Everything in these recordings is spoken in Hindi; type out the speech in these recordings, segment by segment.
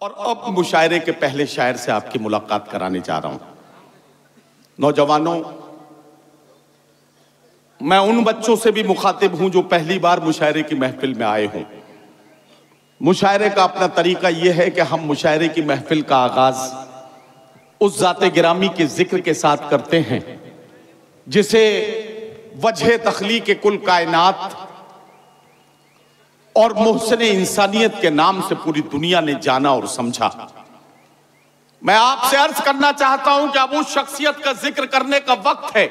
और अब मुशायरे के पहले शायर से आपकी मुलाकात कराने जा रहा हूं। नौजवानों, मैं उन बच्चों से भी मुखातिब हूं जो पहली बार मुशायरे की महफिल में आए हों। मुशायरे का अपना तरीका यह है कि हम मुशायरे की महफिल का आगाज उस ज़ाते गिरामी के जिक्र के साथ करते हैं जिसे वजह तख्लीक कुल कायनात और मोहसिन इंसानियत के नाम से पूरी दुनिया ने जाना और समझा। मैं आपसे अर्ज करना चाहता हूं कि अब उस शख्सियत का जिक्र करने का वक्त है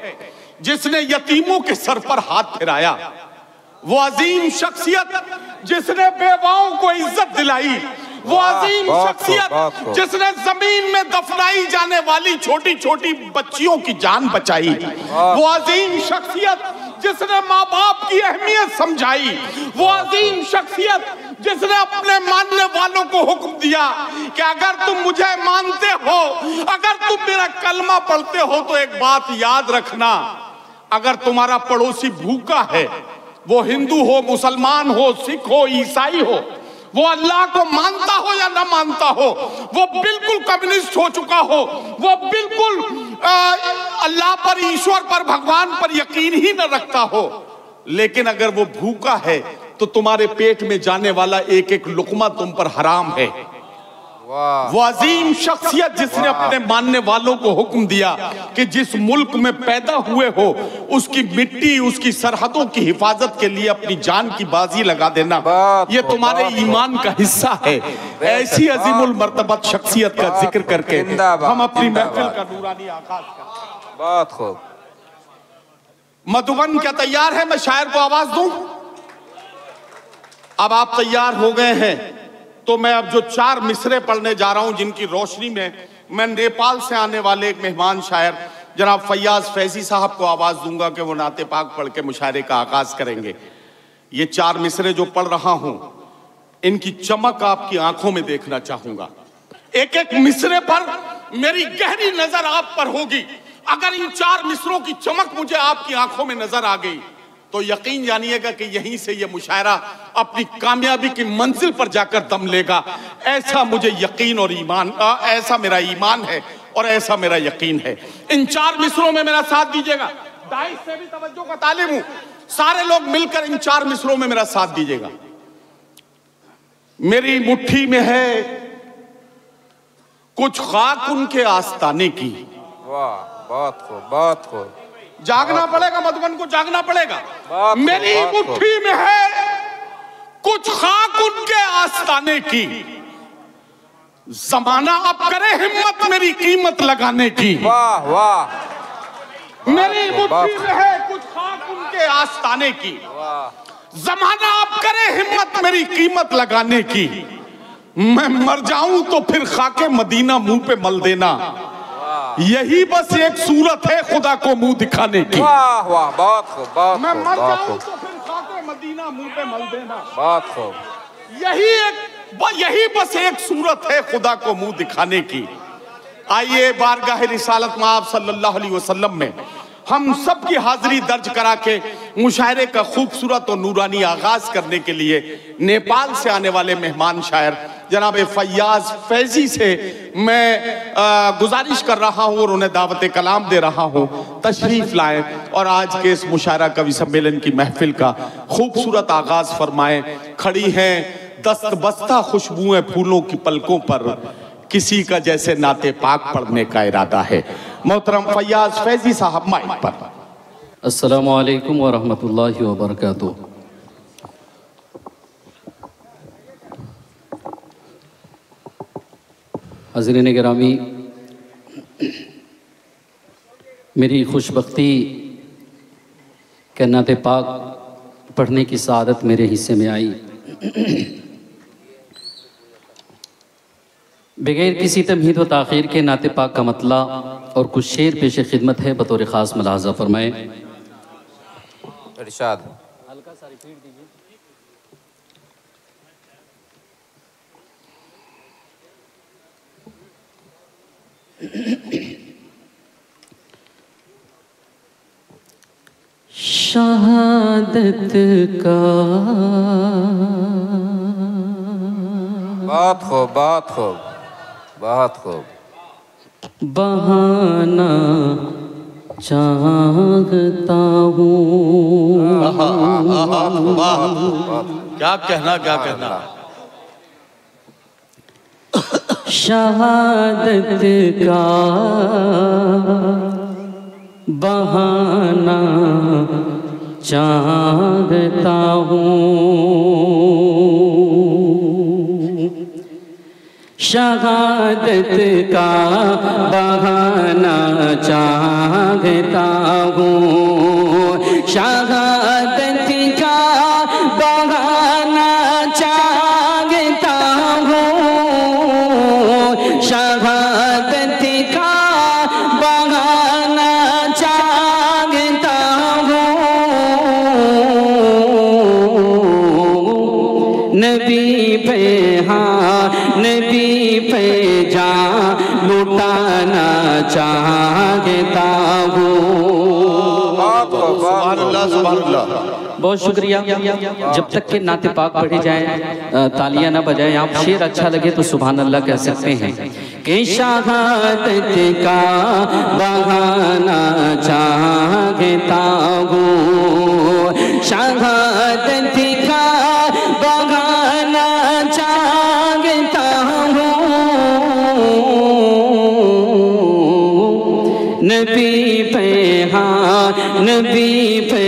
जिसने यतीमों के सर पर हाथ फिराया, वो अजीम शख्सियत जिसने बेवाओं को इज्जत दिलाई, वो अजीम शख्सियत जिसने जमीन में दफनाई जाने वाली छोटी छोटी बच्चियों की जान बचाई, वो अजीम शख्सियत जिसने माँ बाप की अहमियत समझाई, वो अजीम शख्सियत जिसने अपने मानने वालों को हुक्म दिया कि अगर तुम मुझे मानते हो, अगर तुम मेरा कलमा पढ़ते हो तो एक बात याद रखना, अगर तुम्हारा पड़ोसी भूखा है, वो हिंदू हो, मुसलमान हो, सिख हो, ईसाई हो, वो अल्लाह को मानता हो या ना मानता हो, वो बिल्कुल कम्युनिस्ट हो चुका हो, वो बिल्कुल अल्लाह पर, ईश्वर पर, भगवान पर यकीन ही न रखता हो, लेकिन अगर वो भूखा है तो तुम्हारे पेट में जाने वाला एक एक लुकमा तुम पर हराम है। वो अजीम शख्सियत जिसने अपने मानने वालों को हुक्म दिया कि जिस मुल्क में पैदा हुए हो उसकी मिट्टी, उसकी सरहदों की हिफाजत के लिए अपनी जान की बाजी लगा देना, ये तुम्हारे ईमान का हिस्सा है। ऐसी अजीमुल मर्तबत शख्सियत का जिक्र करके हम अपनी महफिल का नूरानी आगाज करते। बहुत खूब। मधुबन क्या तैयार है? मैं शायर को आवाज दूं? अब आप तैयार हो गए हैं तो मैं अब जो 4 मिसरे पढ़ने जा रहा हूं जिनकी रोशनी में मैं नेपाल से आने वाले एक मेहमान शायर जनाब फैयाज फैजी साहब को आवाज दूंगा कि वो नाते पाक पढ़ के मुशायरे का आगाज करेंगे। ये 4 मिसरे जो पढ़ रहा हूं इनकी चमक आपकी आंखों में देखना चाहूंगा। एक एक मिसरे पर मेरी गहरी नजर आप पर होगी। अगर इन 4 मिसरों की चमक मुझे आपकी आंखों में नजर आ गई तो यकीन जानिएगा कि यहीं से ये मुशायरा अपनी कामयाबी की मंजिल पर जाकर दम लेगा। ऐसा मुझे यकीन और ईमान, ऐसा मेरा ईमान है और ऐसा मेरा यकीन है। इन 4 मिसरों में मेरा साथ दीजिएगा। दाइश से भी तवज्जो का तालिब हूं, सारे लोग मिलकर इन 4 मिसरों में मेरा साथ दीजिएगा। मेरी मुट्ठी में है कुछ खाक उनके आस्ताने की। वाह, बहुत खूब, बहुत खूब। जागना पड़ेगा, मधुबन को जागना पड़ेगा। मेरी मुट्ठी में है कुछ खाक उनके आस्ताने की, जमाना अब करे हिम्मत मेरी कीमत लगाने की। वाह वाह। मेरी मुट्ठी में है कुछ खाक उनके आस्ताने की, जमाना अब करे हिम्मत मेरी कीमत लगाने की। मैं मर जाऊं तो फिर खाके मदीना मुंह पे मल देना, यही बस एक सूरत है खुदा को मुंह दिखाने की। वाह वाह, बहुत खूब, बहुत खूब। मैं मर जाऊं तो फिर खाके मदीना मुंह पे मल देना, बहुत खूब। यही बस एक सूरत है खुदा को मुंह दिखाने की। आइए बारगाह रिसालत में आप सल्लल्लाहु अलैहि वसल्लम में हम सब की हाजिरी दर्ज करा के मुशायरे का खूबसूरत और नूरानी आगाज करने के लिए नेपाल से आने वाले मेहमान शायर जनाब फैयाज फैजी से मैं गुजारिश कर रहा हूं और उन्हें दावत कलाम दे रहा हूं, तशरीफ लाएं और आज के इस मुशायरा कवि सम्मेलन की महफिल का खूबसूरत आगाज फरमाएं। खड़ी हैं दस्त बस्ता खुशबुएं फूलों की पलकों पर, किसी का जैसे नाते पाक पढ़ने का इरादा है। मोहतरम फैयाज फैजी साहब माइक पर। अस्सलामु अलैकुम व रहमतुल्लाहि व बरकातुहू। हज़रीन गिरामी, मेरी खुशबख्ती के नाते पाक पढ़ने की सआदत मेरे हिस्से में आई। बगैर किसी तमहीद व ताख़ीर के नाते पाक का मतला और कुछ शेर पेश खिदमत है, बतौर ख़ास मुलाहज़ा फरमाएँ। इरशाद। हल्का सा रिपीट दीजिए। शहादत का बहुत खूब, बहुत खूब, बहुत खूब। बहाना चाहता हूँ। क्या कहना, क्या कहना। शहादत का बहाना चाहता हूँ। शहादत का बहाना चाहता हूँ। शहादत का बहाना चाहता हूँ। शहादत का बहाना चाहता हूँ। नबी पे नबी पे जा लुटाना चाहता हूँ। सुभान अल्लाह, सुभान अल्लाह। बहुत शुक्रिया। जब तक के नाते पाक पढ़े जाएं, तालियां ना बजाएं, आप शेर अच्छा लगे तो सुभान अल्लाह कह सकते हैं। कि शहादत का बहाना चाहता हूँ। शहादत का बहाना चाहता हूँ। नबी पे नबी पे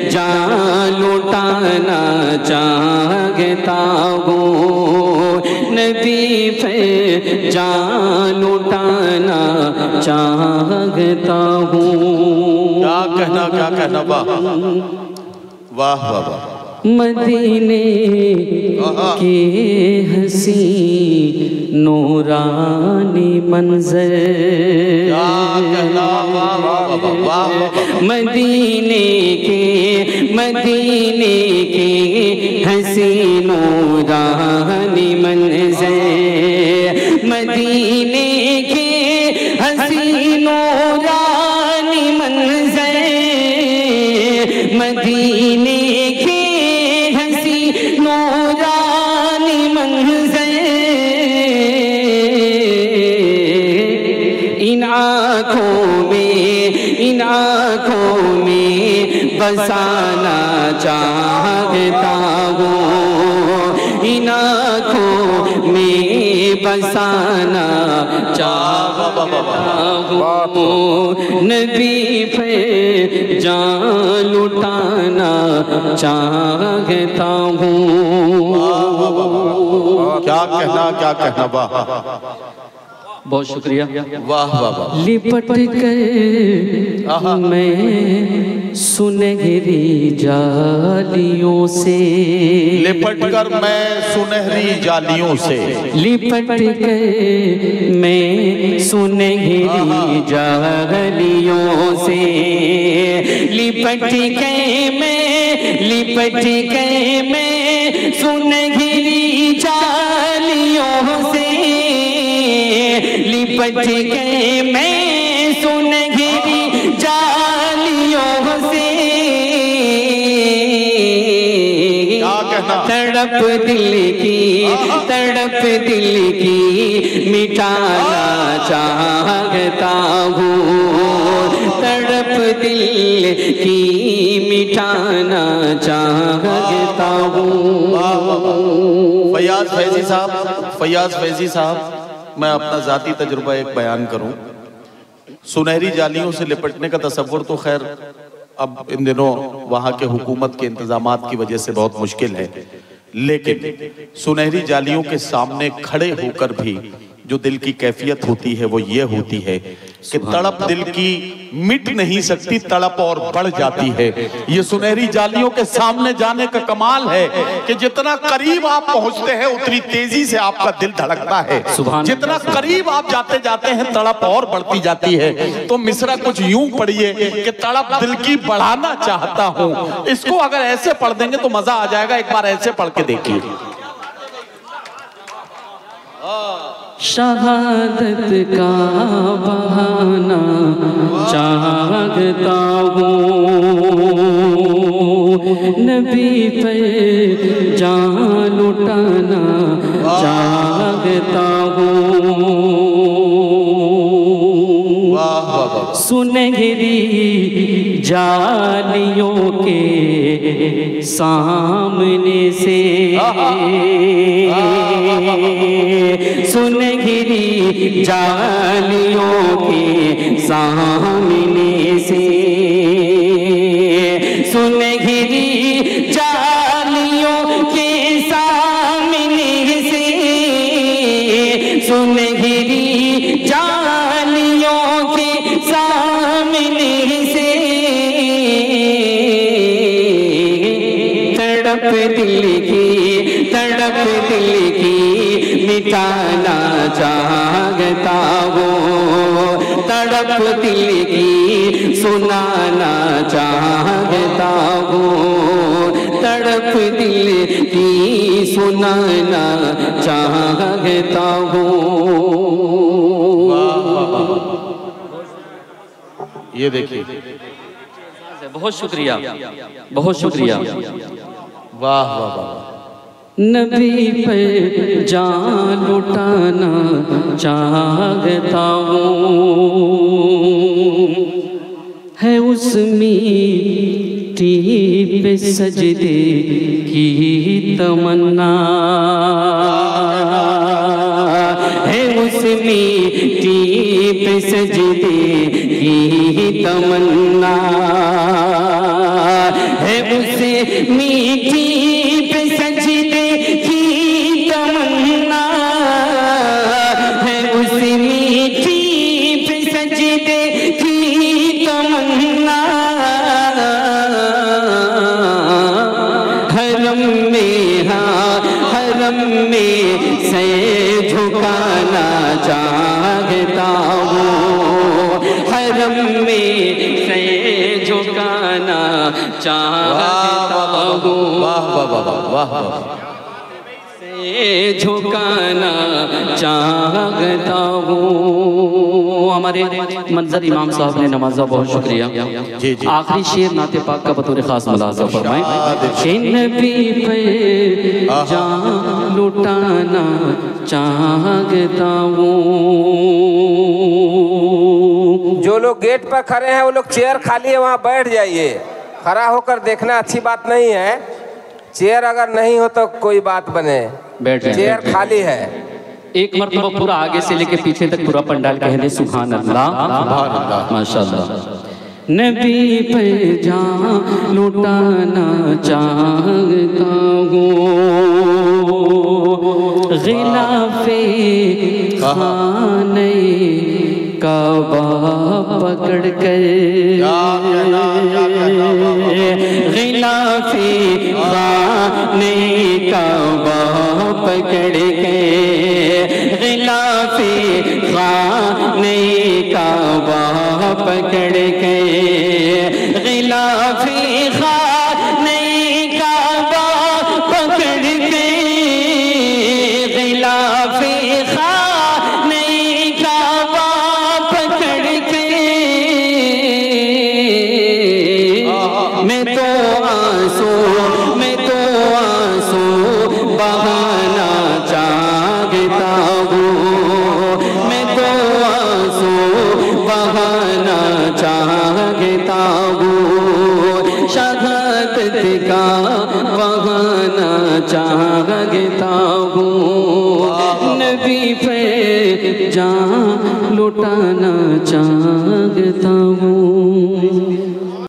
जान लुटाना चाहता हूँ। नबी पे जान लुटाना चाहता हूँ। क्या कहना, क्या कहना। वाह वाह वाह वाह। मदीने के हसी नूरानी मंजर। क्या कहना। वाह वाह वाह। मदीने के हसी नूरानी मंजर। मदीने के हसी नूरानी मंजर। मदीने के हसी नूरानी मंजर। इन आँखों में बसाना चाहता हूँ। इन आँखों में बसाना चाहता हूँ। नबी पे जान लुटाना चाहता हूँ। क्या कहना, क्या कहना। वाह बहुत शुक्रिया। वाह वाह वाह। लिपट कर मैं सुनहरी जालियों से। लिपट कर मैं सुनहरी जालियों से। लिपट कर मैं सुनहरी जालियों से। लिपट कर मैं सुनहरी जालियों से। लिपट के मैं सुनहरी जालियों से। तड़प दिल की मिटाना चाहता हूँ। तड़प दिल की मिटाना चाहता हूँ। फैयाज फैजी साहब, मैं अपना जाती तजुर्बा एक बयान करूं। सुनहरी जालियों से लिपटने का तसव्वुर तो खैर अब इन दिनों वहां के हुकूमत के इंतजामात की वजह से बहुत मुश्किल है, लेकिन सुनहरी जालियों के सामने खड़े होकर भी जो दिल की कैफियत होती है वो ये होती है कि तड़प दिल की मिट नहीं सकती, तड़प और बढ़ जाती है। ये सुनहरी जालियों के सामने जाने का कमाल है कि जितना करीब आप पहुंचते हैं उतनी तेजी से आपका दिल धड़कता है। जितना करीब आप जाते जाते हैं तड़प और बढ़ती जाती है। तो मिसरा कुछ यूं पढ़िए कि तड़प दिल की बढ़ाना चाहता हूं। इसको अगर ऐसे पढ़ देंगे तो मजा आ जाएगा। एक बार ऐसे पढ़ के देखिए। शहादत का बहाना चाहता हूँ। नबी पर जान लुटाना चाहता हूँ। सुनहरी जालियों के सामने से, सुनहरी जालियों के सामने से, सुनहरी जालियों के सामने से, सुनहरी जालियों के सामने से, तड़प दिल की मिटाना चाहता हूँ, तड़प दिल की सुनाना चाहता हूँ, तड़प दिल की सुनाना चाहता हूँ। ये देखिए, बहुत शुक्रिया, बहुत शुक्रिया। वाह वाह वाह। नबी पे जान लुटाना चाहता हूँ, है उस मिट्टी पे सजदे की तमन्ना, है उस मिट्टी पे सजदे की तमन्ना, है उस मिट्टी पे सजदे की तमन्ना, है उस मिट्टी पे सजदे की तमन्ना, हरम में, हाँ हरम में से झुकाना चाहता हूँ, हरम में से झुकाना चाहता हूँ, वाह वाह वाह वाह वाह, से झुकाना चाहता हूँ। हमारे मंजर इमाम साहब ने नमाजा, बहुत शुक्रिया। जी जी। आखिरी शेर नाते पाक का बतौर खास मुलाज़ा फरमाएं। नबी पे जान लुटाना चाहता हूँ। जो लोग गेट पर खड़े हैं वो लोग चेयर खाली है वहाँ बैठ जाइए, खड़ा होकर देखना अच्छी बात नहीं है। चेयर अगर नहीं हो तो कोई बात बने, चेयर खाली है। एक मरतबा पूरा आगे से लेके पीछे तक पूरा पंडाल कह दे सुभान अल्लाह, माशाअल्लाह। नबी पे जान लुटाना चाहता हूँ, गिलाफे खाने काबा पकड़ कर, गिलाफे खाने काबा पकड़ के, गिलाफे खाने काबा पकड़ के, गिलाफे खाने काबा पकड़ के, गिलाफे खाने काबा पकड़ के, मैं तो आंसू बहाना चाहता हूँ, मैं तो आंसू बहाना चाहता हूँ, शहादत का बहाना चाहता हूँ, नबी पे जान लुटाना चाहता हूँ।